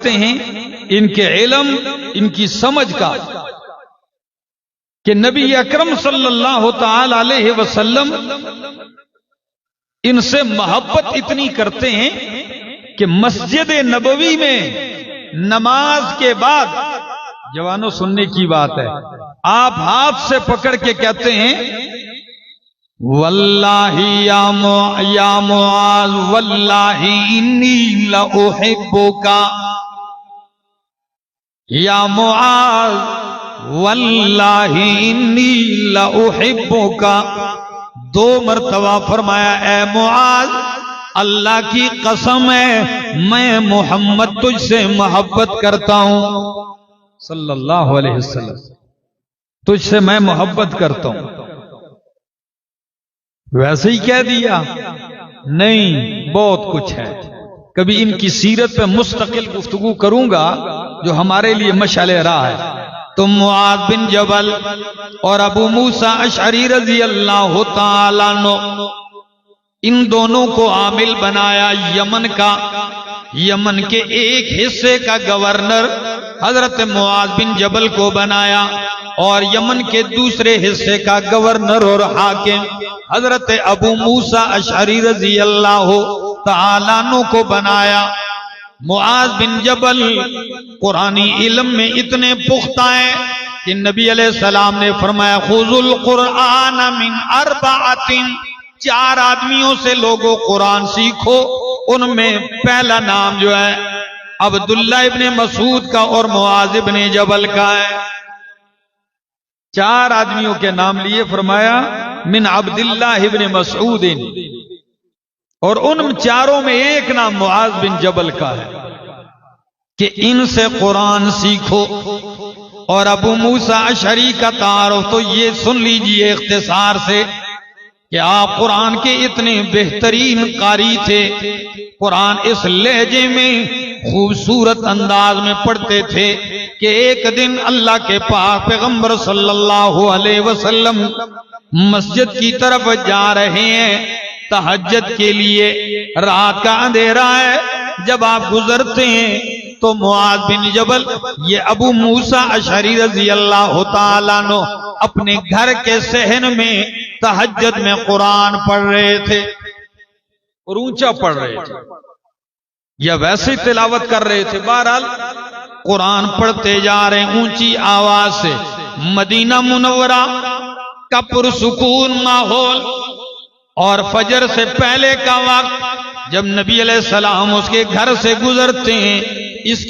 ہیں ان کے علم، ان کی سمجھ کا کہ نبی اکرم صلی اللہ تعالی علیہ وسلم ان سے محبت اتنی کرتے ہیں کہ مسجد نبوی میں نماز کے بعد، جوانوں سننے کی بات ہے، آپ ہاتھ سے پکڑ کے کہتے ہیں واللہ یا معاذ واللہ انی لأحبک، یا معاذ واللہ انی لأحبک، 2 مرتبہ فرمایا اے معاذ اللہ کی قسم ہے میں محمد تجھ سے محبت کرتا ہوں صلی اللہ علیہ وسلم، تجھ سے میں محبت کرتا ہوں۔ ویسے ہی کہہ دیا؟ نہیں، بہت کچھ ہے، کبھی ان کی سیرت پہ مستقل گفتگو کروں گا جو ہمارے لیے مشعل راہ ہے۔ تو معاذ بن جبل اور ابو موسیٰ اشعری رضی اللہ تعالیٰ عنہ ان دونوں کو عامل بنایا یمن کا، یمن کے ایک حصے کا گورنر حضرت معاذ بن جبل کو بنایا، اور یمن کے دوسرے حصے کا گورنر اور حاکم حضرت ابو موسیٰ اشعری رضی اللہ تعالیٰ عنہ کو بنایا۔ معاذ بن جبل قرآنی علم میں اتنے پختہ ہیں کہ نبی علیہ السلام نے فرمایا خذوا القرآن من 4، 4 آدمیوں سے لوگوں قرآن سیکھو، ان میں پہلا نام جو ہے عبداللہ ابن مسعود کا اور معاذ ابن جبل کا ہے۔ 4 آدمیوں کے نام لیے، فرمایا من عبداللہ ابن مسعود، اور ان 4 میں ایک نام معاذ بن جبل کا ہے کہ ان سے قرآن سیکھو۔ اور ابو موسیٰ اشعری کا تعارف تو یہ سن لیجئے اختصار سے کہ آپ قرآن کے اتنے بہترین قاری تھے، قرآن اس لہجے میں خوبصورت انداز میں پڑھتے تھے کہ ایک دن اللہ کے پاک پیغمبر صلی اللہ علیہ وسلم مسجد کی طرف جا رہے ہیں تہجد کے لیے، رات کا اندھیرا ہے، جب آپ گزرتے ہیں تو معاذ بن جبل یہ ابو موسیٰ اشعری رضی اللہ تعالیٰ عنہ اپنے گھر کے صحن میں تہجد میں قرآن پڑھ رہے تھے، اور اونچا پڑھ رہے تھے یا ویسے تلاوت کر رہے تھے، بہرحال قرآن پڑھتے جا رہے ہیں اونچی آواز سے۔ مدینہ منورہ کا پرسکون ماحول، اور فجر سے پہلے کا وقت، جب نبی علیہ السلام اس کے گھر سے گزرتے ہیں، اس کی